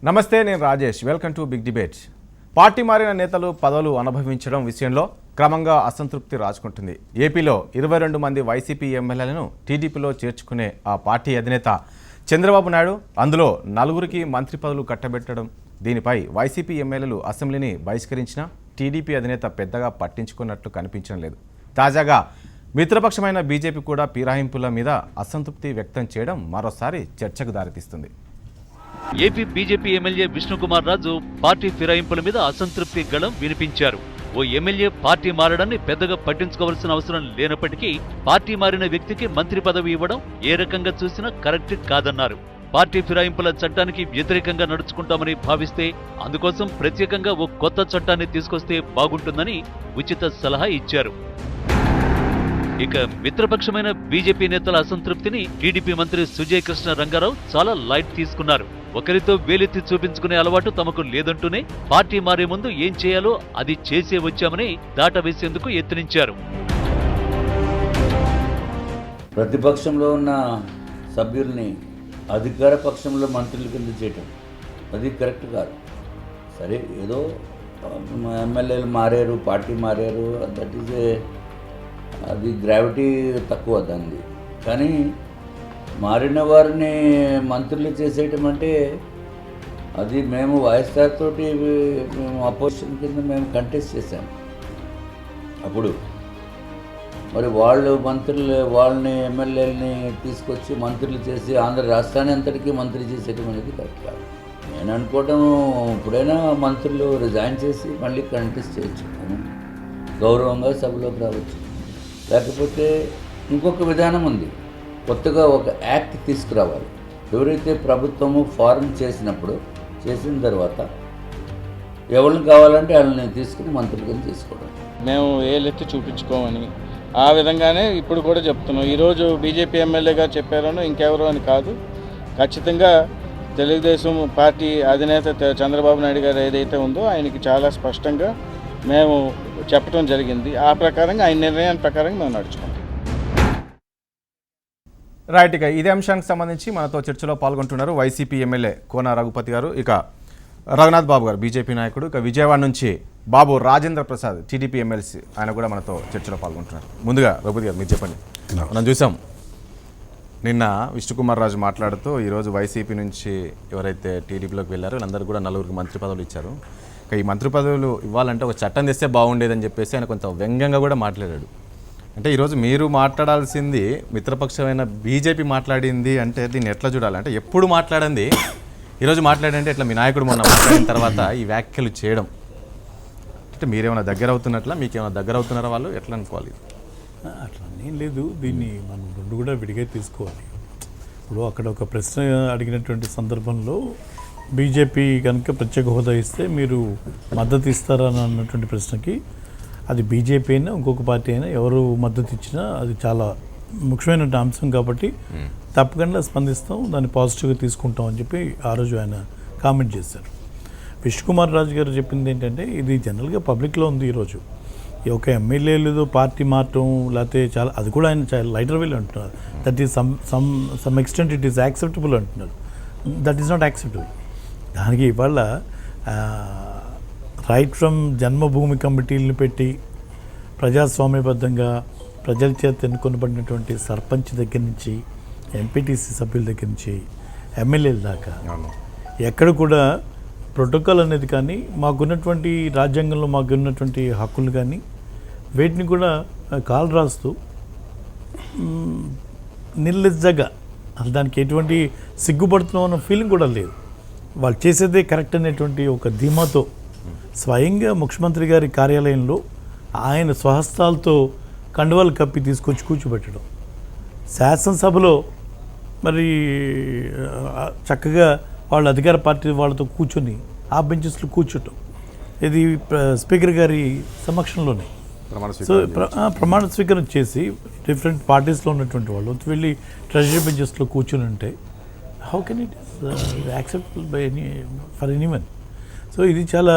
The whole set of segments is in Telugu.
నమస్తే, నేను Rajesh. Welcome to big debate. Party మారిన నేతలు పదవులు అనుభవించడం విషయంలో క్రమంగా అసంతృప్తి రాజుకుంటుంది. ఏపీలో 22 మంది వైసీపీ ఎమ్మెల్యేలను టీడీపీలో చేర్చుకునే ఆ పార్టీ అధినేత చంద్రబాబు నాయుడు అందులో 4గురికి మంత్రి పదవులు కట్టబెట్టడం, దీనిపై వైసీపీ ఎమ్మెల్యేలు అసెంబ్లీని బహిష్కరించినా టీడీపీ అధినేత పెద్దగా పట్టించుకున్నట్లు కనిపించడం లేదు. తాజాగా మిత్రపక్షమైన బీజేపీ కూడా ఫిరాయింపుల మీద అసంతృప్తి వ్యక్తం చేయడం మరోసారి చర్చకు దారితీస్తుంది. AP BJP MLA Vishnukumar Raju party ఫిరాయింపుల మీద అసంతృప్తి గళం వినిపించారు. ఓ ఎమ్మెల్యే పార్టీ మారడాన్ని పెద్దగా పట్టించుకోవాల్సిన అవసరం లేనప్పటికీ పార్టీ మారిన వ్యక్తికి మంత్రి పదవి ఇవ్వడం ఏ రకంగా చూసినా కరెక్ట్ కాదన్నారు. పార్టీ ఫిరాయింపుల చట్టానికి వ్యతిరేకంగా నడుచుకుంటామని భావిస్తే అందుకోసం ప్రత్యేకంగా ఓ కొత్త చట్టాన్ని తీసుకొస్తే బాగుంటుందని ఉచిత సలహా ఇచ్చారు. ఇక మిత్రపక్షమైన బీజేపీ నేతల అసంతృప్తిని టీడీపీ మంత్రి సుజయ్ కృష్ణ రంగారావు చాలా లైట్ తీసుకున్నారు. ఒకరితో వేలెత్తి చూపించుకునే అలవాటు తమకు లేదంటూనే పార్టీ మారే ముందు ఏం చేయాలో అది చేసే వచ్చామని దాటవేసేందుకు యత్నించారు. ప్రతిపక్షంలో ఉన్న సభ్యుల్ని అధికార పక్షంలో మంత్రుల కింద చేయటం అది కరెక్ట్ కాదు. సరే, ఏదో ఎమ్మెల్యేలు మారారు, పార్టీ మారారు, దట్ ఈజ్ అది గ్రావిటీ తక్కువ దాన్ని. కానీ మారిన వారిని మంత్రులు చేసేయటం అంటే అది మేము వైఎస్ఆర్ తోటి మేము అపోజిషన్ కింద మేము కంటెస్ట్ చేశాము. అప్పుడు మరి వాళ్ళు మంత్రులు వాళ్ళని ఎమ్మెల్యేలని తీసుకొచ్చి మంత్రులు చేసి ఆంధ్ర రాష్ట్రాన్ని అంతటికీ మంత్రి చేసేయటం అనేది కరెక్ట్ కాదు. నేను అనుకోవటం ఇప్పుడైనా మంత్రులు రిజైన్ చేసి మళ్ళీ కంటెస్ట్ చేయొచ్చు, గౌరవంగా సభలోకి రావచ్చు. లేకపోతే ఇంకొక విధానం ఉంది, కొత్తగా ఒక యాక్ట్ తీసుకురావాలి. ఎవరైతే ప్రభుత్వము ఫార్మ్ చేసిన తర్వాత ఎవరిని కావాలంటే వాళ్ళని తీసుకుని మంత్రులుగా తీసుకోవడం. మేము ఏలెత్తి చూపించుకోమని ఆ విధంగానే ఇప్పుడు కూడా చెప్తున్నాం. ఈరోజు బీజేపీ ఎమ్మెల్యేగా చెప్పారనో ఇంకెవరో అని కాదు, ఖచ్చితంగా తెలుగుదేశం పార్టీ అధినేత చంద్రబాబు నాయుడు గారు ఏదైతే ఉందో ఆయనకి చాలా స్పష్టంగా మేము చెప్పడం జరిగింది. ఆ ప్రకారంగా ఆయన నిర్ణయం ప్రకారంగా మేము నడుచుకుంటాం. రైట్. ఇక ఇదే అంశానికి సంబంధించి మనతో చర్చలో పాల్గొంటున్నారు వైసీపీ ఎమ్మెల్యే కోన రఘుపతి గారు, ఇక రఘునాథ్ బాబు గారు బీజేపీ నాయకుడు, ఇక విజయవాడ నుంచి బాబు రాజేంద్ర ప్రసాద్ టీడీపీ ఎమ్మెల్సీ, ఆయన కూడా మనతో చర్చలో పాల్గొంటున్నారు. ముందుగా రఘుపతి గారు మీరు చెప్పండి. మనం చూసాం నిన్న విష్ణుకుమార్ రాజు మాట్లాడుతూ ఈరోజు వైసీపీ నుంచి ఎవరైతే టీడీపీలోకి వెళ్ళారో వీళ్ళందరూ కూడా 4గురికి మంత్రి పదవులు ఇచ్చారు. ఇక ఈ మంత్రి పదవులు ఇవ్వాలంటే ఒక చట్టం తెస్తే బాగుండేదని చెప్పేసి ఆయన కొంత వ్యంగ్యంగా కూడా మాట్లాడాడు. అంటే ఈరోజు మీరు మాట్లాడాల్సింది మిత్రపక్షమైన బీజేపీ మాట్లాడింది అంటే దీన్ని ఎట్లా చూడాలి? అంటే ఎప్పుడు మాట్లాడింది ఈరోజు మాట్లాడంటే ఎట్లా మీ నాయకుడు మొన్న మాట్లాడిన తర్వాత ఈ వ్యాఖ్యలు చేయడం అంటే మీరేమైనా దగ్గర అవుతున్నట్లా, మీకేమైనా దగ్గర అవుతున్నారా వాళ్ళు ఎట్లా అనుకోవాలి? అట్లా ఏం లేదు, దీన్ని మనం రెండు కూడా విడిగా తీసుకోవాలి. ఇప్పుడు అక్కడ ఒక ప్రశ్న అడిగినటువంటి సందర్భంలో బీజేపీ కనుక ప్రత్యేక హోదా ఇస్తే మీరు మద్దతు ఇస్తారా అన్నటువంటి ప్రశ్నకి అది బీజేపీ అయినా ఇంకొక పార్టీ అయినా ఎవరు మద్దతు ఇచ్చినా అది చాలా ముఖ్యమైన అంశం కాబట్టి తప్పకుండా స్పందిస్తాం, దాన్ని పాజిటివ్గా తీసుకుంటాం అని చెప్పి ఆ రోజు ఆయన కామెంట్ చేశారు. విష్ణుకుమార్ రాజు గారు చెప్పింది ఏంటంటే ఇది జనరల్గా పబ్లిక్లో ఉంది. ఈరోజు ఒక ఎమ్మెల్యేలు పార్టీ మారటం లేకపోతే చాలా అది కూడా ఆయన చాలా లైటర్ వేలు అంటున్నారు. That is some extent it is acceptable అంటున్నారు. That is not acceptable. దానికి ఇవాళ రైట్ ఫ్రమ్ జన్మభూమి కమిటీలను పెట్టి ప్రజాస్వామ్యబద్ధంగా ప్రజల చేత ఎన్నుకొనబడినటువంటి సర్పంచ్ దగ్గర నుంచి ఎంపీటీసీ సభ్యుల దగ్గర నుంచి ఎమ్మెల్యేల దాకా ఎక్కడ కూడా ప్రోటోకాల్ అనేది కానీ మాకున్నటువంటి రాజ్యాంగంలో మాకున్నటువంటి హక్కులు కానీ వీటిని కూడా కాలు రాస్తూ నిర్లజ్జగా అసలు దానికి ఎటువంటి సిగ్గుపడుతున్నాం అన్న ఫీలింగ్ కూడా లేదు. వాళ్ళు చేసేదే కరెక్ట్ అనేటువంటి ఒక ధీమాతో స్వయంగా ముఖ్యమంత్రి గారి కార్యాలయంలో ఆయన స్వహస్తాలతో కండువాలు కప్పి తీసుకొచ్చి కూర్చోబెట్టడం, శాసనసభలో మరి చక్కగా వాళ్ళ అధికార పార్టీ వాళ్ళతో కూర్చొని ఆ బెంచెస్లో కూర్చోటం, ఇది స్పీకర్ గారి సమక్షంలోనే. సో ప్రమాణ స్వీకారం చేసి డిఫరెంట్ పార్టీస్లో ఉన్నటువంటి వాళ్ళు వెళ్ళి ట్రెజరీ బెంచెస్లో కూర్చొని ఉంటే how can it acceptable by for anyone? So ఇది చాలా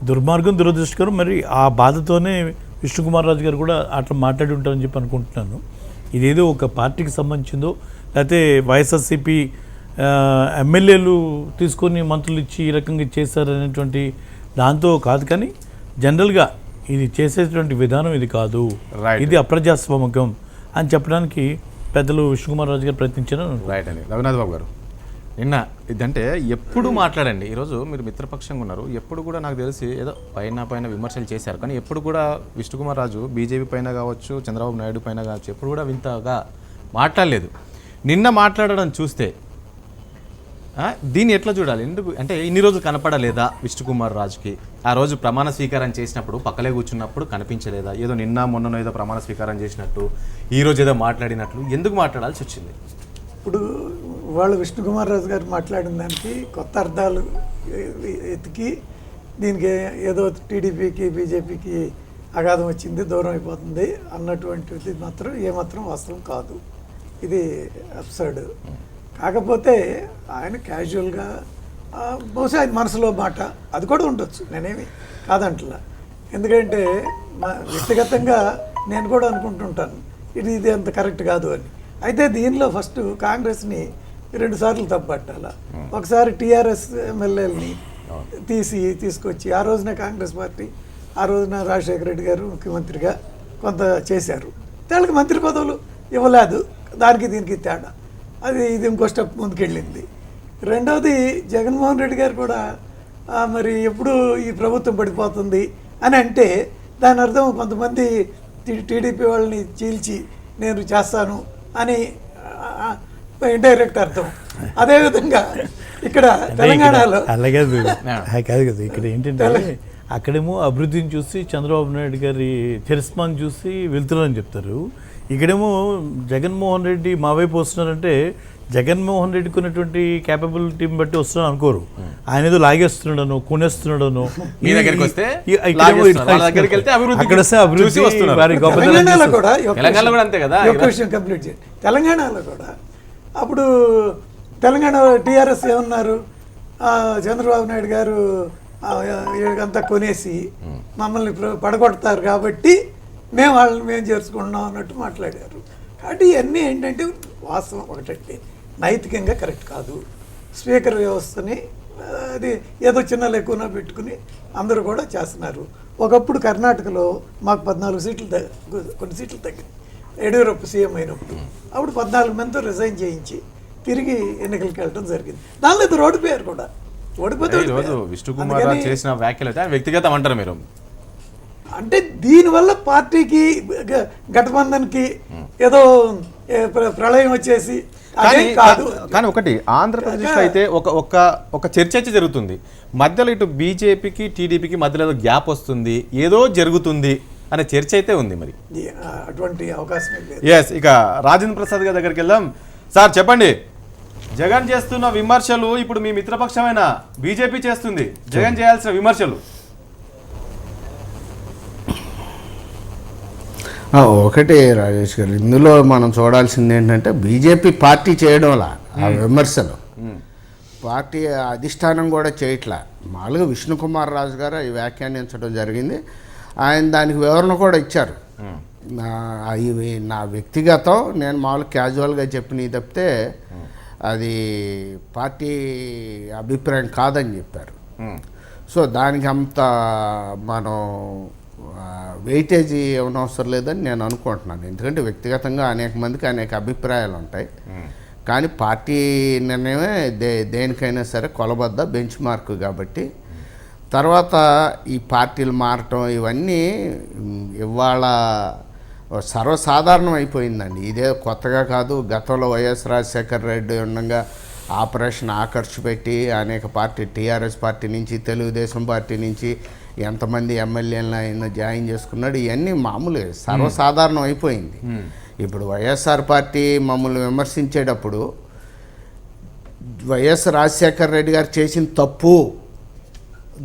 దుర్మార్గం, దురదృష్టకరం. మరి ఆ బాధతోనే విష్ణుకుమార్ రాజు గారు కూడా అట్లా మాట్లాడి ఉంటారని చెప్పి అనుకుంటున్నాను. ఇదేదో ఒక పార్టీకి సంబంధించిందో లేకపోతే వైఎస్ఆర్సీపీ ఎమ్మెల్యేలు తీసుకొని మంత్రులు ఇచ్చి ఈ రకంగా చేశారనేటువంటి దాంతో కాదు, కానీ జనరల్గా ఇది చేసేటువంటి విధానం ఇది కాదు, Right. ఇది అప్రజాస్వామికం అని చెప్పడానికి పెద్దలు విష్ణుకుమార్ రాజు గారు ప్రయత్నించారు. రైట్ అండి. రఘునాథ్ బాబు గారు, నిన్న ఇదంటే ఎప్పుడు మాట్లాడండి, ఈరోజు మీరు మిత్రపక్షంగా ఉన్నారు, ఎప్పుడు కూడా నాకు తెలిసి ఏదో పైన విమర్శలు చేశారు, కానీ ఎప్పుడు కూడా విష్ణుకుమార్ రాజు బీజేపీ పైన కావచ్చు, చంద్రబాబు నాయుడు పైన కావచ్చు, ఎప్పుడు కూడా వింతగా మాట్లాడలేదు. నిన్న మాట్లాడడం చూస్తే దీన్ని ఎట్లా చూడాలి? ఎందుకు అంటే ఇన్ని రోజులు కనపడలేదా విష్ణుకుమార్ రాజుకి? ఆ రోజు ప్రమాణ స్వీకారం చేసినప్పుడు పక్కలే కూర్చున్నప్పుడు కనిపించలేదా? ఏదో నిన్న మొన్ననో ఏదో ప్రమాణ స్వీకారం చేసినట్టు, ఈ రోజు ఏదో మాట్లాడినట్లు ఎందుకు మాట్లాడాల్సి వచ్చింది? ఇప్పుడు వాళ్ళు విష్ణుకుమార్ రాజు గారు మాట్లాడిన దానికి కొత్త అర్థాలు ఎతికి దీనికి ఏదో టీడీపీకి బీజేపీకి అగాధం వచ్చింది, దూరం అయిపోతుంది అన్నటువంటిది మాత్రం ఏమాత్రం వాస్తవం కాదు. ఇది అబ్సర్డ్. కాకపోతే ఆయన క్యాజువల్గా బహుశా ఆయన మనసులో మాట అది కూడా ఉండొచ్చు, నేనేమి కాదంటలా. ఎందుకంటే వ్యక్తిగతంగా నేను కూడా అనుకుంటుంటాను ఇది అంత కరెక్ట్ కాదు అని. అయితే దీనిలో ఫస్ట్ కాంగ్రెస్ని 2 సార్లు తప్పట్టాల. ఒకసారి టీఆర్ఎస్ ఎమ్మెల్యేలని తీసుకొచ్చి ఆ రోజున కాంగ్రెస్ పార్టీ ఆ రోజున రాజశేఖర రెడ్డి గారు ముఖ్యమంత్రిగా కొంత చేశారు, వాళ్ళకి మంత్రి పదవులు ఇవ్వలేదు. దానికి దీనికి తేడా ఇది ఇంకో స్టెప్ ముందుకెళ్ళింది. రెండవది జగన్మోహన్ రెడ్డి గారు కూడా మరి ఎప్పుడు ఈ ప్రభుత్వం పడిపోతుంది అని అంటే దాని అర్థం కొంతమంది టీడీపీ వాళ్ళని చీల్చి నేను చేస్తాను అని ఇండైరెక్ట్ అర్థం. అదేవిధంగా ఇక్కడ తెలంగాణలో అలాగే కాదు కదా, ఇక్కడ ఏంటంటే అక్కడేమో అభివృద్ధిని చూసి చంద్రబాబు నాయుడు గారి చరిస్మాని చూసి వెళ్తున్నారని చెప్తారు. ఇక్కడేమో జగన్మోహన్ రెడ్డి మా వైపు వస్తున్నారంటే జగన్మోహన్ రెడ్డికి ఉన్నటువంటి క్యాపబిలిటీని బట్టి వస్తున్నాడు అనుకోరు. ఆయన ఏదో లాగేస్తున్నాడను, కొనేస్తున్నాడను. తెలంగాణలో కూడా అప్పుడు తెలంగాణ టీఆర్ఎస్ ఏమన్నారు, చంద్రబాబు నాయుడు గారు అంతా కొనేసి మమ్మల్ని పడగొడతారు కాబట్టి మేము చేర్చుకుంటున్నాం అన్నట్టు మాట్లాడారు. కాబట్టి ఇవన్నీ ఏంటంటే వాస్తవం ఒకటంటే నైతికంగా కరెక్ట్ కాదు. స్పీకర్ వ్యవస్థని అది ఏదో చిన్న లెక్కున పెట్టుకుని అందరూ కూడా చేస్తున్నారు. ఒకప్పుడు కర్ణాటకలో మాకు 14 సీట్లు కొన్ని సీట్లు తగ్గింది యడియూరప్ప సీఎం అయినప్పుడు. అప్పుడు 14 మందితో రిజైన్ చేయించి తిరిగి ఎన్నికలకు వెళ్ళడం జరిగింది. దానిలో ఇద్దరు ఓడిపోయారు కూడా. ఓడిపోతే విష్ణుకుమార్ చేసిన వ్యాఖ్యలు అయితే వ్యక్తిగతం అంటారు మీరు? అంటే దీనివల్ల పార్టీకి గఠబంధన్కి ఏదో ప్రళయం వచ్చేసి కానీ ఒకటి ఆంధ్రప్రదేశ్లో అయితే ఒక చర్చ జరుగుతుంది. మధ్యలో ఇటు బీజేపీకి టీడీపీకి మధ్యలో ఏదో గ్యాప్ వస్తుంది, ఏదో జరుగుతుంది అనే చర్చ అయితే ఉంది. మరి అటువంటి అవకాశం లేదు. ఎస్, ఇక రాజేంద్ర ప్రసాద్ గారి దగ్గరికి వెళ్దాం. సార్ చెప్పండి, జగన్ చేస్తున్న విమర్శలు ఇప్పుడు మీ మిత్రపక్షమైన బీజేపీ చేస్తుంది, జగన్ చేయాల్సిన విమర్శలు? ఒకటే రాజేష్ గారు, ఇందులో మనం చూడాల్సింది ఏంటంటే బీజేపీ పార్టీ చేయడంలా ఆ విమర్శలు పార్టీ అధిష్టానం కూడా చేయట్లా. మామూలుగా విష్ణుకుమార్ రాజు గారు ఈ వ్యాఖ్యానించడం జరిగింది. ఆయన దానికి వివరణ కూడా ఇచ్చారు. ఇవి నా వ్యక్తిగతం, నేను మామూలుగా క్యాజువల్గా చెప్పినవి తప్పితే అది పార్టీ అభిప్రాయం కాదని చెప్పారు. సో దానికి అంత మనం వెయిటేజీ ఇవ్వనవసరం లేదని నేను అనుకుంటున్నాను. ఎందుకంటే వ్యక్తిగతంగా అనేక మందికి అనేక అభిప్రాయాలు ఉంటాయి, కానీ పార్టీ నిర్ణయమే దేనికైనా సరే కొలబద్ద బెంచ్ మార్క్. కాబట్టి తర్వాత ఈ పార్టీలు మారటం ఇవన్నీ ఇవాళ సర్వసాధారణం అయిపోయిందండి. ఇదే కొత్తగా కాదు. గతంలో వైఎస్ రాజశేఖర రెడ్డి ఉండగా ఆపరేషన్ ఆకర్ష్ పెట్టి అనేక పార్టీ, టీఆర్ఎస్ పార్టీ నుంచి తెలుగుదేశం పార్టీ నుంచి ఎంతమంది ఎమ్మెల్యేలను ఆయన జాయిన్ చేసుకున్నాడు. ఇవన్నీ మామూలు సర్వసాధారణం అయిపోయింది. ఇప్పుడు వైఎస్ఆర్ పార్టీ మమ్మల్ని విమర్శించేటప్పుడు వైఎస్ రాజశేఖర రెడ్డి గారు చేసిన తప్పు,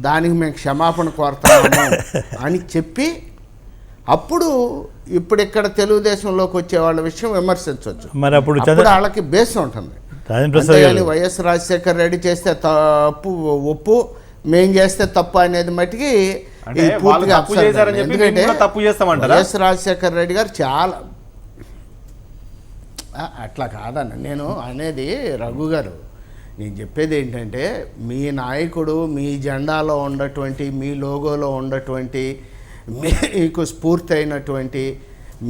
దానికి మేము క్షమాపణ కోరుతాము అని చెప్పి అప్పుడు ఇప్పుడు ఇక్కడ తెలుగుదేశంలోకి వచ్చే వాళ్ళ విషయం విమర్శించవచ్చు. మరి అప్పుడు వాళ్ళకి బేస్ ఉంటుంది. వైఎస్ రాజశేఖర రెడ్డి చేస్తే తప్పు ఒప్పు, మేం చేస్తే తప్పు అనేది మట్టికి పూర్తిగా ఎందుకంటే వైఎస్ రాజశేఖర రెడ్డి గారు చాలా అట్లా కాదన్న నేను అనేది. రఘు గారు నేను చెప్పేది ఏంటంటే మీ నాయకుడు మీ జెండాలో ఉన్నటువంటి మీ లోగోలో ఉన్నటువంటి మీకు స్ఫూర్తి అయినటువంటి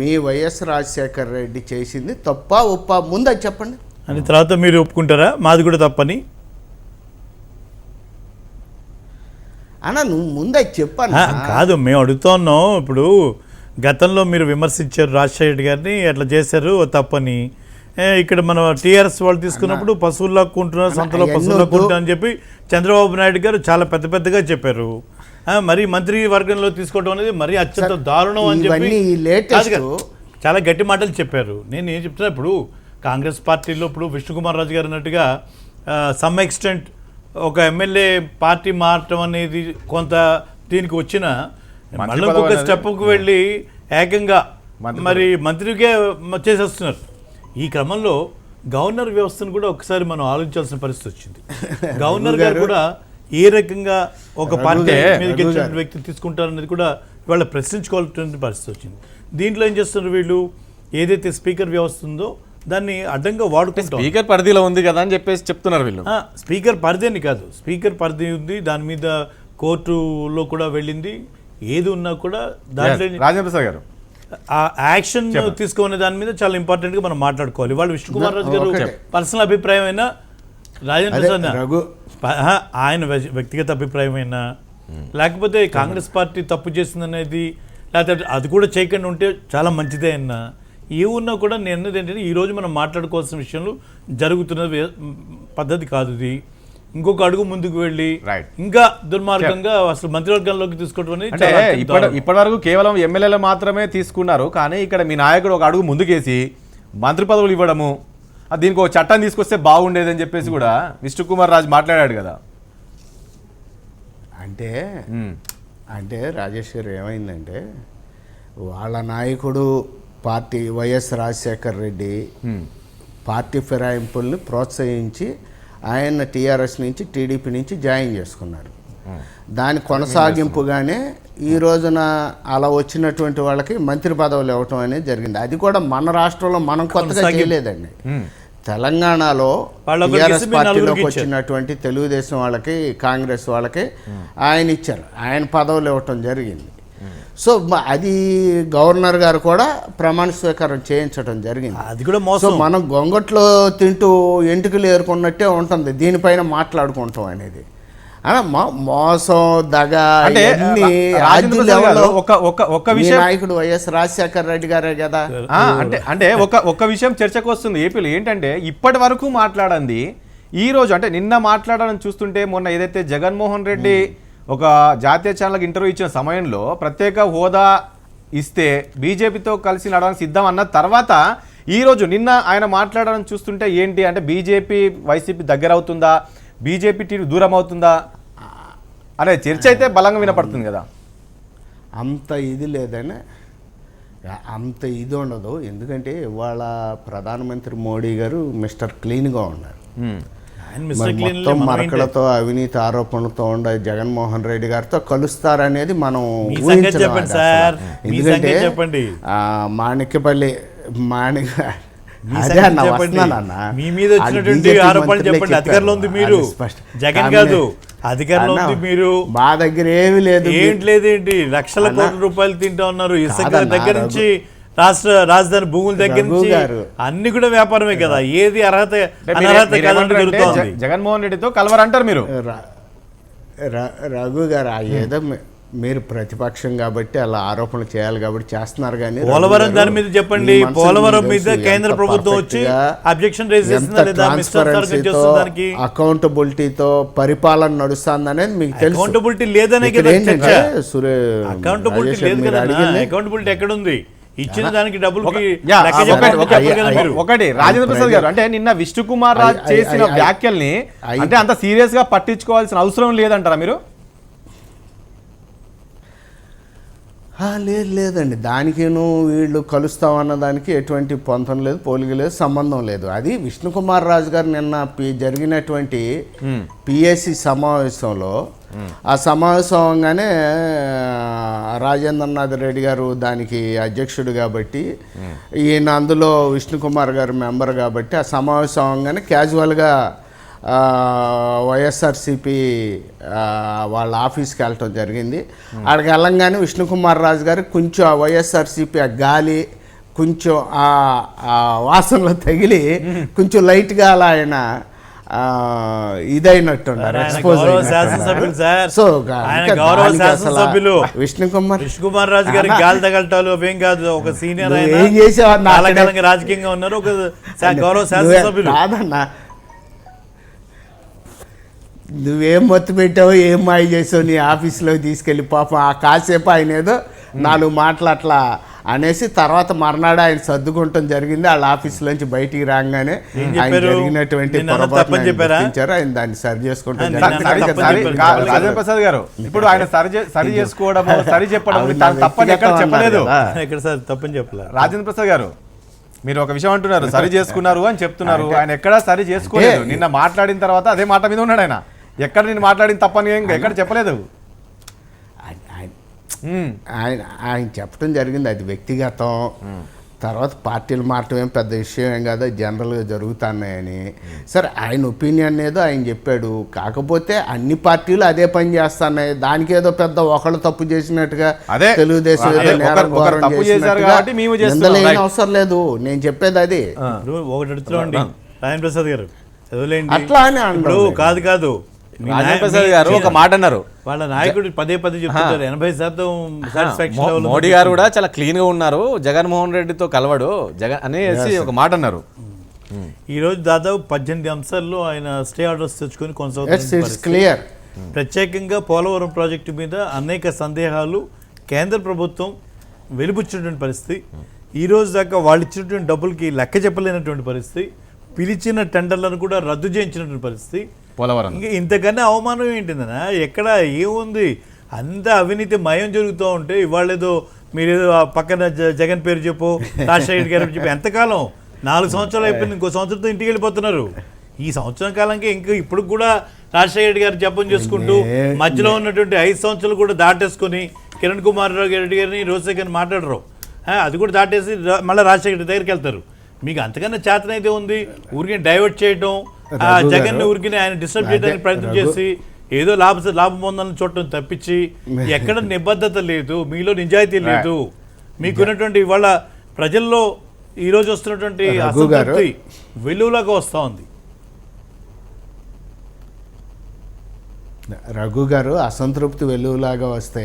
మీ వైఎస్ రాజశేఖర రెడ్డి చేసింది తప్ప ఒప్ప ముందు అది చెప్పండి అని తర్వాత మీరు ఒప్పుకుంటారా మాది కూడా తప్పని? అన్న నువ్వు ముందు అది చెప్పాను కాదు, మేము అడుగుతా ఉన్నాం. ఇప్పుడు గతంలో మీరు విమర్శించారు రాజశేఖర రెడ్డి గారిని, అట్లా చేశారు తప్పని. ఇక్కడ మనం టీఆర్ఎస్ వాళ్ళు తీసుకున్నప్పుడు పశువుల్లో కొంటున్నారు, సంతలో పశువుల్లో కొంటున్నారు అని చెప్పి చంద్రబాబు నాయుడు గారు చాలా పెద్దగా చెప్పారు. మరి మంత్రి వర్గంలో తీసుకోవడం అనేది మరీ అత్యంత దారుణం అని చెప్పి చాలా గట్టి మాటలు చెప్పారు. నేను ఏం చెప్తున్నా, ఇప్పుడు కాంగ్రెస్ పార్టీలో ఇప్పుడు విష్ణుకుమార్ రాజు గారు అన్నట్టుగా సమ్ ఎక్స్టెంట్ ఒక ఎమ్మెల్యే పార్టీ మారటం అనేది కొంత దీనికి వచ్చిన మళ్ళీ ఇంకొక స్టెప్కు వెళ్ళి ఏకంగా మరి మంత్రిగా చేసేస్తున్నారు. ఈ క్రమంలో గవర్నర్ వ్యవస్థను కూడా ఒకసారి మనం ఆలోచించాల్సిన పరిస్థితి వచ్చింది. గవర్నర్ గారు కూడా ఏ రకంగా ఒక పార్టీ మీద గెలిచిన వ్యక్తి తీసుకుంటారనేది కూడా ఇవాళ ప్రశ్నించుకోవాల్సిన పరిస్థితి వచ్చింది. దీంట్లో ఏం చేస్తున్నారు వీళ్ళు, ఏదైతే స్పీకర్ వ్యవస్థ ఉందో దాన్ని అడ్డంగా వాడుకుంటారు. స్పీకర్ పరిధిలో ఉంది కదా అని చెప్పేసి చెప్తున్నారు వీళ్ళు. స్పీకర్ పరిధి అని కాదు, స్పీకర్ పరిధి ఉంది, దాని మీద కోర్టులో కూడా వెళ్ళింది. ఏది ఉన్నా కూడా దాంట్లో రాజేంద్ర ప్రసాద్ గారు ఆ యాక్షన్ తీసుకునే దాని మీద చాలా ఇంపార్టెంట్ గా మనం మాట్లాడుకోవాలి. వాళ్ళు విష్ణుకుమార్ రాజు గారు పర్సనల్ అభిప్రాయం అయినా, రాజేంద్ర ప్రసాద్ ఆయన వ్యక్తిగత అభిప్రాయం అయినా, లేకపోతే కాంగ్రెస్ పార్టీ తప్పు చేసిందనేది, లేకపోతే అది కూడా చేయకుండా ఉంటే చాలా మంచిదే అన్నా, ఏ ఉన్నా కూడా నేను అన్నది ఏంటంటే ఈరోజు మనం మాట్లాడుకోవాల్సిన విషయంలో జరుగుతున్న పద్ధతి కాదు ఇది. ఇంకొక అడుగు ముందుకు వెళ్ళి ఇంకా దుర్మార్గంగా అసలు మంత్రివర్గంలోకి తీసుకోవడం అనేది ఇప్పటి వరకు కేవలం ఎమ్మెల్యేలు మాత్రమే తీసుకున్నారు. కానీ ఇక్కడ మీ నాయకుడు ఒక అడుగు ముందుకేసి మంత్రి పదవులు ఇవ్వడము, దీనికి ఒక చట్టం తీసుకొస్తే బాగుండేదని చెప్పేసి కూడా విష్ణుకుమార్ రాజు మాట్లాడాడు కదా. అంటే రాజేష్ గారు ఏమైందంటే వాళ్ళ నాయకుడు party YS Rajasekhara Reddy party ఫిరాయింపుల్ని ప్రోత్సహించి ఆయన టీఆర్ఎస్ నుంచి టీడీపీ నుంచి జాయిన్ చేసుకున్నారు. దాని కొనసాగింపుగానే ఈ రోజున అలా వచ్చినటువంటి వాళ్ళకి మంత్రి పదవులు ఇవ్వటం అనేది జరిగింది. అది కూడా మన రాష్ట్రంలో మనం కొత్తగా చేయలేదండి. తెలంగాణలో టీఆర్ఎస్ పార్టీలోకి వచ్చినటువంటి తెలుగుదేశం వాళ్ళకి కాంగ్రెస్ వాళ్ళకి ఆయన ఇచ్చారు, ఆయన పదవులు ఇవ్వటం జరిగింది. సో అది గవర్నర్ గారు కూడా ప్రమాణ స్వీకారం చేయించడం జరిగింది. అది కూడా సో మనం గొంగట్లో తింటూ ఎంటుకలు ఏరుకున్నట్టే ఉంటుంది దీనిపైన మాట్లాడుకుంటాం అనేది. మోసం దగ నాయకుడు వైఎస్ రాజశేఖర రెడ్డి గారే కదా. అంటే ఒక విషయం చర్చకు వస్తుంది ఏపీలో ఏంటంటే ఇప్పటి వరకు మాట్లాడండి ఈ రోజు అంటే నిన్న మాట్లాడడం చూస్తుంటే మొన్న ఏదైతే జగన్మోహన్ రెడ్డి ఒక జాతీయ ఛానల్కి ఇంటర్వ్యూ ఇచ్చిన సమయంలో ప్రత్యేక హోదా ఇస్తే బీజేపీతో కలిసి నడవడానికి సిద్ధం అన్న తర్వాత ఈరోజు నిన్న ఆయన మాట్లాడడం చూస్తుంటే ఏంటి అంటే బీజేపీ వైసీపీ దగ్గర అవుతుందా, బీజేపీ టీడీ దూరం అవుతుందా అనే చర్చ అయితే బలంగా వినపడుతుంది కదా. అంత ఇది లేదని అంత ఇది ఉండదు. ఎందుకంటే ఇవాళ ప్రధానమంత్రి మోడీ గారు మిస్టర్ క్లీన్గా ఉన్నారు. మొత్తం మరకలతో అవినీతి ఆరోపణలతో ఉండే జగన్మోహన్ రెడ్డి గారితో కలుస్తారనేది మనం ఎందుకంటే మాణిక్యపల్లి మీ మీద వచ్చినటువంటి ఆరోపణలు చెప్పండి. అధికారంలో ఉంది మీరు, జగన్ కాదు. అధికారంలో ఉంది మీరు, మా దగ్గర ఏమీ లేదు. ఏంటి లక్షల కోట్ల రూపాయలు తింటా ఉన్నారు. ఇసుక దగ్గర నుంచి రాజధాని భూముల దగ్గర నుంచి అన్ని కూడా వ్యాపారమే కదా. ఏది అర్హత అనర్హత జరుగుతుంది. జగన్మోహన్ రెడ్డితో కలవరంటారు మీరు. రఘు గారు ఏదో మీరు ప్రతిపక్షం కాబట్టి అలా ఆరోపణలు చేయాలి కాబట్టి చేస్తున్నారు. కానీ పోలవరం దాని మీద చెప్పండి. పోలవరం మీద కేంద్ర ప్రభుత్వం వచ్చి అబ్జెక్షన్ రైజ్ చేస్తుంది. అకౌంటబిలిటీతో పరిపాలన నడుస్తుంది అనేది మీకు తెలుసు. అకౌంటబిలిటీ లేదనే అకౌంటబిలిటీ లేదు కదా. అకౌంటబిలిటీ ఎక్కడ ఉంది? ఇచ్చిన దానికి డబ్బులకి ఒకటి రాజేంద్ర ప్రసాద్ గారు అంటే నిన్న విష్ణుకుమార్ రాజు చేసిన వ్యాఖ్యల్ని అంటే అంత సీరియస్ గా పట్టించుకోవాల్సిన అవసరం లేదంటారా మీరు? లేదండి, దానికిను వీళ్ళు కలుస్తామన్న దానికి ఎటువంటి పొంతం లేదు, పోలిక లేదు, సంబంధం లేదు. అది విష్ణుకుమార్ రాజు గారు నిన్న జరిగినటువంటి పిఎస్సి సమావేశంలో ఆ సమావేశంగానే రాజేంద్రనాథ్ రెడ్డి గారు దానికి అధ్యక్షుడు కాబట్టి ఈయన అందులో విష్ణుకుమార్ గారు మెంబర్ కాబట్టి ఆ సమావేశంగానే క్యాజువల్గా వైఎస్ఆర్సిపి వాళ్ళ ఆఫీస్కి వెళ్ళటం జరిగింది. అక్కడికి వెళ్ళంగానే విష్ణుకుమార్ రాజు గారు కొంచెం ఆ వైఎస్ఆర్సిపి ఆ గాలి కొంచెం ఆ వాసనలో తగిలి కొంచెం లైట్గా అలా ఆయన ఇదైనట్టున్నారు, ఎక్స్పోజ్ విష్ణుకుమార్ రాజు గారి గాలి తగలటాలు అవేం కాదు. ఒక సీనియర్ ఏం చేసేవా రాజకీయంగా ఉన్నారు, ఒక గౌరవ శాసనసభ్యులు. కాదన్నా, నువ్వేం మొత్తం పెట్టావో ఏం మాయ చేసావు నీ ఆఫీస్లో తీసుకెళ్ళి పాపం ఆ కాసేపు ఆయన ఏదో 4 మాటలు అట్లా అనేసి తర్వాత మర్నాడు ఆయన సర్దుకుంటాం జరిగింది. వాళ్ళ ఆఫీసులోంచి బయటికి రాగానే ఆయన జరిగినటువంటి పొరపాటు ఆయన దాన్ని సరి చేసుకుంటాం. రాజేంద్ర ప్రసాద్ గారు ఇప్పుడు ఆయన సరి చేసుకోవడం సరి చెప్పడం తప్పని ఎక్కడ చెప్పలేదు. ఇక్కడ సార్ తప్పని చెప్పలేదు. రాజేంద్ర ప్రసాద్ గారు మీరు ఒక విషయం అంటున్నారు, సరి చేసుకున్నారు అని చెప్తున్నారు. ఆయన ఎక్కడా సరి చేసుకోలేదు. నిన్న మాట్లాడిన తర్వాత అదే మాట మీద ఉన్నాడు ఆయన. ఎక్కడ నేను మాట్లాడిన తప్పని ఎక్కడ చెప్పలేదు. ఆయన చెప్పడం జరిగింది, అది వ్యక్తిగతం. తర్వాత పార్టీలు మారటం ఏం పెద్ద విషయం ఏం కాదు, జనరల్గా జరుగుతున్నాయని. సరే ఆయన ఒపీనియన్ ఏదో ఆయన చెప్పాడు. కాకపోతే అన్ని పార్టీలు అదే పని చేస్తున్నాయి. దానికి ఏదో పెద్ద ఒకళ్ళు తప్పు చేసినట్టుగా తెలుగుదేశం అవసరం లేదు. నేను చెప్పేది అది. ఒకటి అడుగుతున్నాండి రాజేంద్ర ప్రసాద్ గారు, అట్లా అని అన్నాడు. కాదు రాజేంద్ర ప్రసాద్ గారు ఒక మాట అన్నారు, వాళ్ళ నాయకుడు పదే చెప్తున్నారు 80% మోడీ గారు కూడా చాలా క్లీన్ గా ఉన్నారు, జగన్మోహన్ రెడ్డితో కలవడు అనేసి ఒక మాట అన్నారు. ఈ రోజు దాదాపు 18 అంశాల్లో ఆయన స్టే ఆర్డర్స్ తెచ్చుకొని కొనసాగుతున్నారు. ప్రత్యేకంగా పోలవరం ప్రాజెక్టు మీద అనేక సందేహాలు కేంద్ర ప్రభుత్వం వెలిపుచ్చినటువంటి పరిస్థితి. ఈ రోజు దాకా వాళ్ళు ఇచ్చినటువంటి డబ్బులకి లెక్క చెప్పలేనటువంటి పరిస్థితి. పిలిచిన టెండర్లను కూడా రద్దు చేయించినటువంటి పరిస్థితి. పోలవరం ఇంకా ఇంతకన్నా అవమానం ఏంటిందనా? ఎక్కడ ఏముంది? అంత అవినీతి మయం జరుగుతూ ఉంటే ఇవాళేదో మీరేదో పక్కన జగన్ పేరు చెప్పు, రాజశేఖర్ గారు చెప్పు. ఎంతకాలం? 4 సంవత్సరాలు అయిపోయింది, ఇంకో సంవత్సరంతో ఇంటికి వెళ్ళిపోతున్నారు. ఈ సంవత్సరం కాలంకి ఇంకా ఇప్పుడు కూడా రాజశేఖర్ గారు జపం చేసుకుంటూ మధ్యలో ఉన్నటువంటి 5 సంవత్సరాలు కూడా దాటేసుకొని కిరణ్ కుమార్ రెడ్డి గారిని రోజశేఖర్ గారిని మాట్లాడరు. అది కూడా దాటేసి మళ్ళీ రాజశేఖర్ దగ్గరికి వెళ్తారు. మీకు అంతకన్నా చేతనైతే ఉంది ఊరికి డైవర్ట్ చేయడం, జగన్ ఊరికి ఆయన డిస్టర్బ్ చేయడానికి ప్రయత్నం చేసి ఏదో లాభం పొందాలని చూడటం తప్పించి ఎక్కడ నిబద్ధత లేదు, మీలో నిజాయితీ లేదు. మీకున్నటువంటి ఇవాళ ప్రజల్లో ఈరోజు వస్తున్నటువంటి అసంతృప్తి వెలుగులాగా వస్తూ ఉంది. రఘు గారు, అసంతృప్తి వెలుగులాగా వస్తే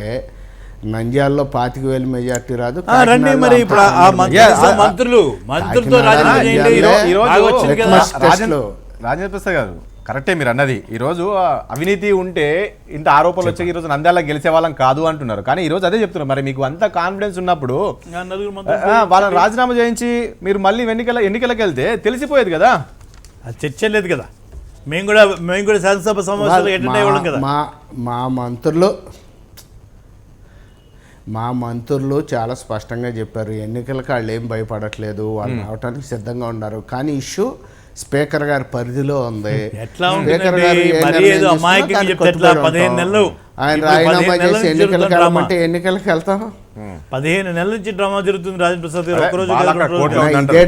నంద్యాలలో 25,000 మెజార్టీ రాదు. రండి మరి ఇప్పుడు మంత్రులతో రాజేంద్ర ప్రసాద్ గారు కరెక్టే మీరు అన్నది. ఈరోజు అవినీతి ఉంటే ఇంత ఆరోపణలు వచ్చాయి, ఈరోజు నంద్యాల గెలిచే వాళ్ళం కాదు అంటున్నారు. కానీ ఈరోజు అదే చెప్తున్నారు. మరి మీకు అంత కాన్ఫిడెన్స్ ఉన్నప్పుడు వాళ్ళని రాజీనామా చేయించి మీరు మళ్ళీ ఎన్నికలకు వెళ్తే తెలిసిపోయేది కదా. అది చర్చ లేదు కదా. మేము కూడా శాసనసభ సమావేశాలు అటెండ్ అయ్యేవాళ్ళం కదా. మా మంత్రులు చాలా స్పష్టంగా చెప్పారు, ఎన్నికలకు వాళ్ళు ఏం భయపడట్లేదు, వాళ్ళు రావడానికి సిద్ధంగా ఉన్నారు. కానీ ఇష్యూ స్పీకర్ గారి పరిధిలో ఉంది. స్పీకర్ గారు ఆయన రాజీనామా చేసి ఎన్నికలకు వెళ్ళమంటే ఎన్నికలకు వెళ్తాం. 15 నెలల నుంచి డ్రామా జరుగుతుంది రాజేంద్ర ప్రసాద్ గారు. ఒక్కరోజు ఇదే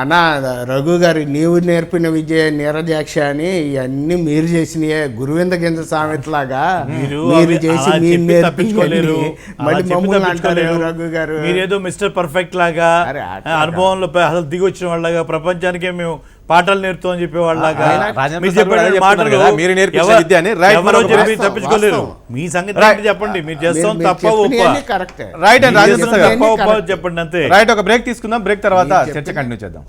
అన్నా రఘు గారి నీవు నేర్పిన విజయ నీరజాక్ష అని ఇవన్నీ మీరు చేసినయే. గురువింద గింజ సామెతలాగా మీరు చేసి మీరు నేర్పించుకోలేరు, మళ్ళీ మమ్మల్ని అంటారు రఘు గారు. మీరేదో మిస్టర్ పర్ఫెక్ట్ లాగా అనుభవంలో అసలు దిగి వచ్చిన వాళ్ళగా ప్రపంచానికే మేము పాఠాలు నేర్పుతామని చెప్పేవాళ్ళగా తప్పించుకోలేరు. మీ సంగతి చెప్పండి, మీరు చేస్తాం తప్ప చెప్పండి అంతే. రైట్, ఒక బ్రేక్ తీసుకుందాం. బ్రేక్ తర్వాత చర్చ కంటిన్యూ చేద్దాం.